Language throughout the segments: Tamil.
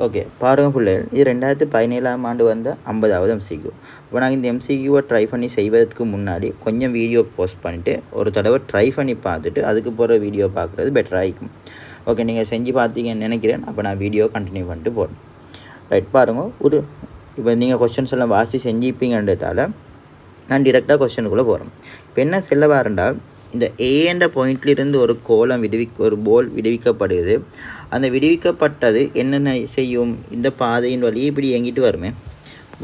ஓகே பாருங்கள் பிள்ளைகள், இது 2017ஆம் ஆண்டு வந்த 50வது MCQ. இப்போ நாங்கள் இந்த MCQவை ட்ரை பண்ணி செய்வதற்கு முன்னாடி கொஞ்சம் வீடியோ போஸ்ட் பண்ணிவிட்டு ஒரு தடவை ட்ரை பண்ணி பார்த்துட்டு அதுக்கு போகிற வீடியோ பார்க்குறது பெட்டராக இருக்கும். ஓகே, நீங்கள் செஞ்சு பார்த்தீங்கன்னு நினைக்கிறேன். அப்போ நான் வீடியோ கண்டினியூ பண்ணிட்டு போகிறேன். ரைட், பாருங்கள். இப்போ நீங்கள் கொஸ்டின்ஸ் எல்லாம் வாசி செஞ்சுப்பீங்கன்றதால நான் டிரெக்டாக கொஸ்டினுக்குள்ளே போகிறேன். இப்போ என்ன செல்ல வாரென்றால், இந்த A என்ற பாயிண்ட்லிருந்து ஒரு கோலம் ஒரு போல் விடுவிக்கப்படுது. அந்த விடுவிக்கப்பட்டது என்னென்ன செய்யும், இந்த பாதையின் வழியே இப்படி இயங்கிட்டு வருமே,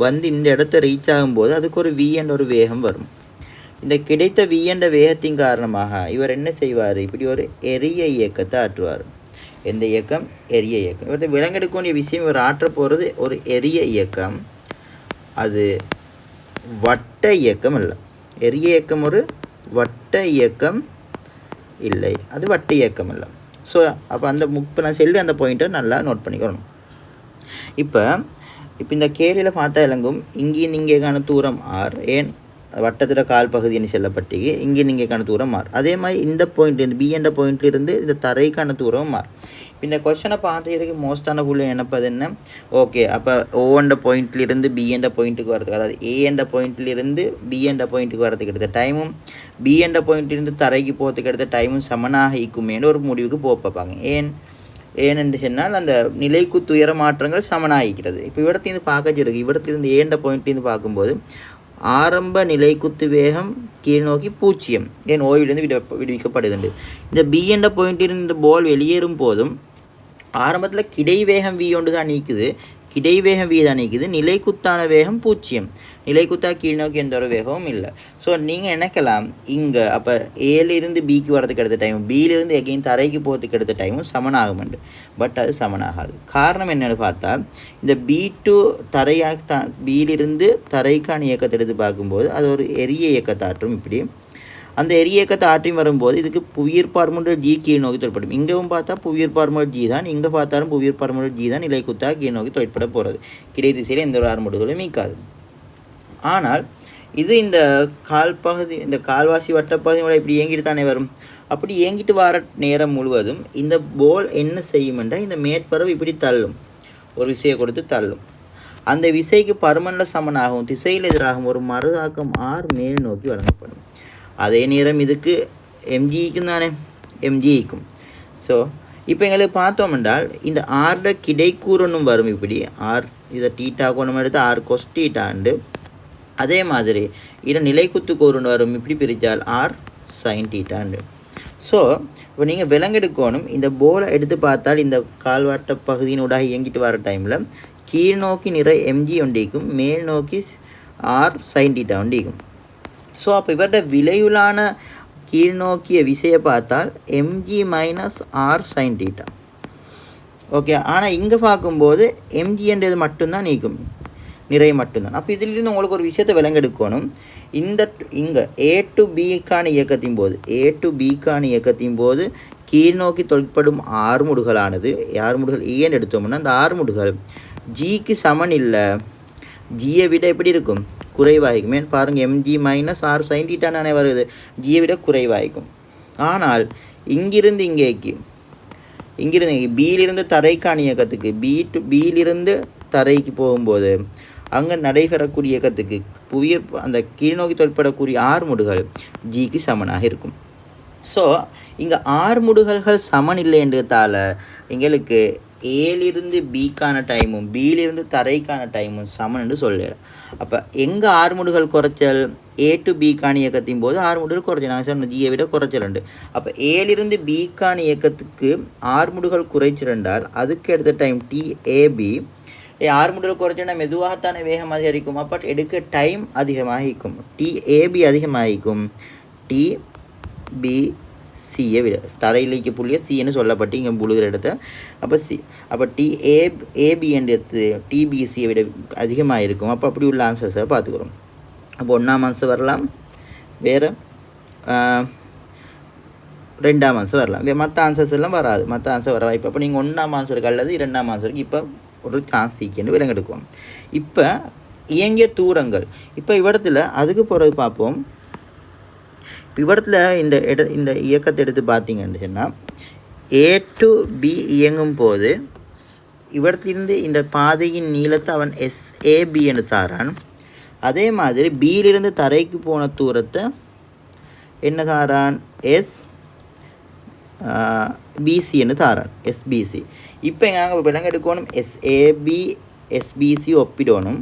வந்து இந்த இடத்த ரீச் ஆகும்போது அதுக்கு ஒரு V என்ற ஒரு வேகம் வரும். இந்த கிடைத்த V என்ற வேகத்தின் காரணமாக இவர் என்ன செய்வார், இப்படி ஒரு எரிய இயக்கத்தை ஆற்றுவார். எந்த இயக்கம்? எரிய இயக்கம். இவர்கிட்ட விலங்கெடுக்கக்கூடிய விஷயம், இவர் ஆற்ற போகிறது ஒரு எரிய இயக்கம். அது வட்ட இயக்கம் இல்லை. எரிய இயக்கம் ஒரு வட்ட இயக்கம் இல்லை, அது வட்ட இயக்கம் இல்லை. ஸோ அப்போ இப்போ நான் சொல்லி அந்த பாயிண்ட்டை நல்லா நோட் பண்ணிக்கணும். இப்போ இந்த கேரியில் பார்த்தா இலங்கும் இங்கேயும் இங்கேக்கான தூரம் R, ஏன் வட்டத்தில் கால் பகுதின்னு செல்லப்பட்டு இங்கே இங்கேக்கான தூரம் R. அதே மாதிரி இந்த பாயிண்ட், இந்த B என்ற பாயிண்ட்லேருந்து இந்த தரைக்கான தூரம் R. இந்த கொஸ்டனை பார்த்துக்கிறதுக்கு மோஸ்டான புள்ளி நினைப்பது என்ன, ஓகே அப்போ O என்ற பாயிண்ட்லேருந்து B என்ற பாயிண்ட்டுக்கு வரதுக்கு, அதாவது A என்ற பாயிண்ட்லேருந்து B என்ற பாயிண்ட்டுக்கு வரதுக்கு எடுத்த டைமும் B என்ற பாயிண்ட்லேருந்து தரைக்கு போகிறதுக்கு எடுத்த டைமும் சமனாக இருக்குமேன்னு ஒரு முடிவுக்கு பார்ப்பாங்க. ஏனென்று சொன்னால் அந்த நிலைக்கு துயர மாற்றங்கள் சமனாகிக்கிறது. இப்போ இவிடத்துலேருந்து பார்க்க இவிடத்துலேருந்து A என்ற பாயிண்ட்லேருந்து பார்க்கும்போது ஆரம்ப நிலைக்குத்து வேகம் கீழ் நோக்கி 0, ஏன் ஓய்விலிருந்து விடுவிக்கப்படுதுண்டு. இந்த B என்ற பாயிண்ட்டிலிருந்து இந்த பால் வெளியேறும் போதும் ஆரம்பத்தில் கிடை வேகம் V ஒன்று தான் நீக்குது, கிடை வேகம் V தான் நீக்குது, நிலைக்குத்தான வேகம் 0. நிலைக்குத்தா கீழ் நோக்கி எந்த ஒரு வேகமும் இல்லை. ஸோ நீங்கள் நினைக்கலாம் இங்கே அப்போ ஏலிருந்து பிக்கு வரதுக்கு எடுத்த டைமும் பியிலிருந்து எகைன் தரைக்கு போகிறதுக்கு எடுத்த டைமும் சமனாகும்ண்டு. பட் அது சமனாகாது. காரணம் என்னென்னு பார்த்தா, இந்த B2 பியிலிருந்து தரைக்கான இயக்கத்தை எடுத்து பார்க்கும்போது அது ஒரு எரிய இயக்கத்தாற்றும். இப்படி அந்த எரிய இயக்கத்தை ஆற்றியும் வரும்போது இதுக்கு புவியீர்ப்பு ஹார்மோன் G கீழ் நோக்கி தொழிற்படும். இங்கவும் பார்த்தா புவியீர்ப்பு ஹார்மோன் G தான், இங்கே பார்த்தாலும் புவியீர்ப்பு ஹார்மோன் G தான் நிலைக்குத்தா கீழ் நோக்கி தொழிற்பட போகிறது. கிடை திசையில் எந்த ஒரு ஹார்மோன்களும் மீக்காது. ஆனால் இது இந்த கால்பகுதி, இந்த கால்வாசி வட்டப்பகுதியோட இப்படி இயங்கிட்டு தானே வரும். அப்படி இயங்கிட்டு வர நேரம் முழுவதும் இந்த போல் என்ன செய்யுமென்றால், இந்த மேற்பரவு இப்படி தள்ளும், ஒரு விசையை கொடுத்து தள்ளும். அந்த விசைக்கு பருமன்ல சமனாகவும் திசையில் எதிராகவும் ஒரு மறுதாக்கம் R மேல் நோக்கி வழங்கப்படும். அதே நேரம் இதுக்கு MGக்கும் தானே, MGக்கும். ஸோ இப்போ எங்களுக்கு பார்த்தோம் என்றால் இந்த ஆர்ட கிடைக்கூறணும் வரும். இப்படி R இதை டீட்டா கோணம் எடுத்து R cos தீட்டாண்டு, அதே மாதிரி இது நிலைக்குத்து கோணம் வரும். இப்படி பிரித்தால் R sin தீட்டாண்டு. ஸோ இப்போ நீங்கள் விலங்கெடுக்கணும், இந்த போலை எடுத்து பார்த்தால் இந்த கால்வாட்ட பகுதியினூடாக இயங்கிட்டு வர டைமில் கீழ் நோக்கி நிறை MG ஒண்டிக்கும், மேல் நோக்கி R sin தீட்டா ஒண்டிக்கும். ஸோ அப்போ இவர்கிட்ட விலையுளான கீழ் நோக்கிய விசையை பார்த்தால் MG minus R sin theta. Okay, ஆனால் இங்கே பார்க்கும்போது MG என்றது மட்டும்தான் நீக்கும், நிறை மட்டும்தான். அப்போ இதிலிருந்து உங்களுக்கு ஒரு விஷயத்தை விலங்கெடுக்கணும். இங்கே A to Bக்கான இயக்கத்தின் போது கீழ் நோக்கி தொழிற்படும் ஆறுமுடுகளானது, ஆறுமுடுகள் ஏன்னு எடுத்தோம்னா அந்த ஆறுமுடுகள் Gக்கு சமன் இல்லை, Gயை விட எப்படி இருக்கும், குறைவாகிக்குமே. பாருங்கள், MG மைனஸ் R sin தீட்டானே வருது, Gயை விட குறைவாகிக்கும். ஆனால் இங்கிருந்து Bயிலிருந்து தரைக்கான இயக்கத்துக்கு, Bயிலிருந்து தரைக்கு போகும்போது அங்கே நடைபெறக்கூடிய இயக்கத்துக்கு அந்த கீழ்நோக்கி தொழிற்படக்கூடிய ஆறுமுடுகள் Gக்கு சமனாக இருக்கும். ஸோ இங்கே ஆறுமுடுகள்கள் சமன் இல்லைன்றதால எங்களுக்கு ஏலிருந்து பிக்கான டைமும் பியிலிருந்து தரைக்கான டைமும் சமன் என்று சொல்லலாம். அப்போ எங்கே ஆறுமுடுகள் குறைச்சல், A to Bக்கான இயக்கத்தின் போது ஆறுமுடுகள் குறைச்சல், நாங்கள் சொன்ன Gயை விட குறைச்சல் உண்டு. அப்போ ஏலிருந்து பிக்கான இயக்கத்துக்கு ஆறுமுடுகள் குறைச்சிருந்தால் அதுக்கு எடுத்த டைம் TAB. ஆறுமுடுகள் குறைச்சல்னா மெதுவாகத்தானே வேகம் அதிகரிக்கும், பட் எடுக்க டைம் அதிகமாகிக்கும். TAB அதிகமாகிக்கும் TBCயை விட. தரையிலைக்கு புள்ளிய Cன்னு சொல்லப்பட்டு இங்கே புழுகிற இடத்த அப்போ TAB என்றது TBCயை விட அதிகமாக இருக்கும். அப்போ அப்படி உள்ள ஆன்சர்ஸை பார்த்துக்கிறோம். அப்போ 1ஆம் ஆன்சர் வரலாம், வேறு 2ஆம் ஆன்சர் வரலாம், மற்ற ஆன்சர்ஸ் எல்லாம் வராது. மற்ற ஆன்சர் வர வாய்ப்பு. அப்போ நீங்கள் 1ஆம் ஆன்சருக்கு அல்லது 2ஆம் ஆன்சருக்கு இப்போ ஒரு சான்ஸ் சீக்கிரம் விலங்கெடுக்கும். இப்போ இயங்கிய தூரங்கள், இப்போ இவ்விடத்தில் அதுக்கு பிறகு பார்ப்போம். இவ்விடத்தில் இந்த இயக்கத்தை எடுத்து பார்த்தீங்கன்னு சொன்னால் A to B இயங்கும் போது இவற்றிலிருந்து இந்த பாதையின் நீளத்தை அவன் SAB என்று தாரான். அதே மாதிரி பியிலிருந்து தரைக்கு போன தூரத்தை என்ன தாரான்? SBC என்று தாரான். SBC. இப்போ நாங்கள் விலங்கு எடுக்கணும் SAB SBC ஒப்பிடணும்,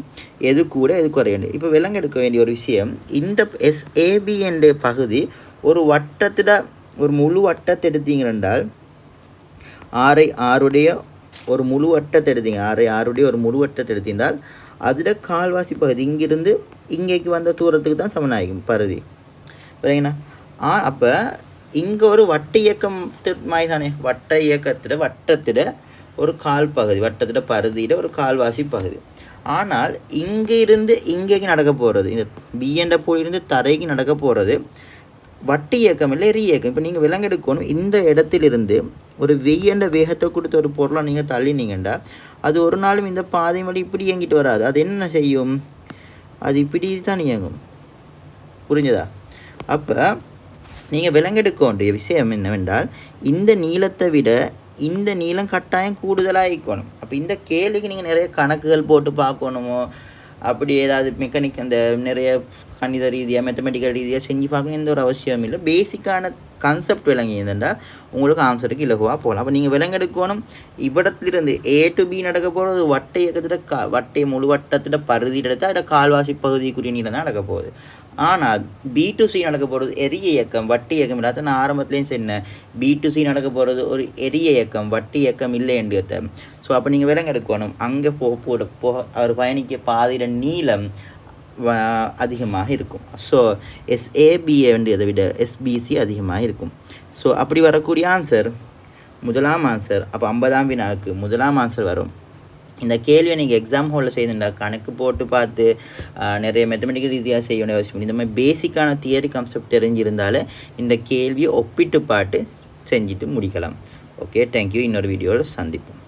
எது கூட எது குறையண்டு. இப்போ விலங்கு எடுக்க வேண்டிய ஒரு விஷயம், இந்த SAB என்ற பகுதி ஒரு வட்டத்தில் ஒரு முழு வட்டத்தை எடுத்தீங்க என்றால் 6 ஒரு முழு வட்டத்தை எடுத்தீங்க, 6 ஒரு முழு வட்டத்தை எடுத்திருந்தால் அதில் கால்வாசி பகுதி இங்கிருந்து இங்கேக்கு வந்த தூரத்துக்கு தான் சமனாகும் பருதி. சரிங்கண்ணா? அப்போ இங்கே ஒரு வட்ட இயக்கம் மாதிரி தானே, வட்ட இயக்கத்தில் வட்டத்தில் ஒரு கால் பகுதி, வட்டத்தில் பருதியில் ஒரு கால்வாசி பகுதி. ஆனால் இங்கே இருந்து இங்கேக்கு நடக்க போகிறது, இந்த பிஎன்ட போயிருந்து தரைக்கு நடக்க போகிறது வட்ட இயக்கம் இல்லை, எரி இயக்கம். இப்போ நீங்கள் விலங்கெடுக்கணும், இந்த இடத்திலிருந்து ஒரு வெய்யண்ட வேகத்தை கொடுத்த ஒரு பொருளாக நீங்கள் தள்ளினீங்கண்டா அது ஒரு நாளும் இந்த பாதை வழி இப்படி இயங்கிட்டு வராது. அது என்ன செய்யும்? அது இப்படி தான் இயங்கும். புரிஞ்சதா? அப்போ நீங்கள் விலங்கெடுக்க வேண்டிய விஷயம் என்னவென்றால், இந்த நீளத்தை விட இந்த நீளம் கட்டாயம் கூடுதலாக இருக்கணும். அப்போ இந்த கேள்விக்கு நீங்கள் நிறைய கணக்குகள் போட்டு பார்க்கணுமோ, அப்படி ஏதாவது மெக்கானிக் அந்த நிறைய கணித ரீதியாக மேத்தமெட்டிக்கல் ரீதியாக செஞ்சு பார்க்கணும் எந்த ஒரு அவசியம் இல்லை. பேசிக்கான கான்செப்ட் விளங்கியதுண்டா உங்களுக்கு ஆன்சருக்கு இலகுவாக போகலாம். அப்போ நீங்கள் விலங்கெடுக்கணும், இவ்விடத்துலேருந்து A to B நடக்க போகிறது வட்ட இயக்கத்தில் வட்டை முழு வட்டத்தில் பருதி எடுத்தால் அதில் கால்வாசி பகுதிக்குரிய நீளம் தான் நடக்க போகுது. ஆனால் B to C நடக்க போகிறது எரிய இயக்கம், வட்டி இயக்கம் இல்லாத. நான் ஆரம்பத்துலேயும் சொன்னேன், B to C நடக்க போகிறது ஒரு எரிய இயக்கம், வட்டி இயக்கம் இல்லை என்றதை. ஸோ அப்போ நீங்கள் விலங்கெடுக்கணும், அங்கே போக அவர் பயணிக்க பாதையில் நீளம் அதிகமாக இருக்கும். ஸோ SAB வேண்டியதை விட SBC அதிகமாக இருக்கும். ஸோ அப்படி வரக்கூடிய ஆன்சர் முதலாம் ஆன்சர். அப்போ 50ஆம் வினாவுக்கு முதலாம் ஆன்சர் வரும். இந்த கேள்வியை நீங்கள் எக்ஸாம் ஹாலில் செய்திருந்தா கணக்கு போட்டு பார்த்து நிறைய மேத்தமெட்டிக்கல் ரீதியாக செய்ய வேண்டிய அவசியம். இந்த மாதிரி பேசிக்கான தியரி கான்செப்ட் தெரிஞ்சிருந்தாலே இந்த கேள்வியை ஒப்பிட்டு பாட்டு செஞ்சுட்டு முடிக்கலாம். Okay, thank you. இன்னொரு வீடியோவில் சந்திப்போம்.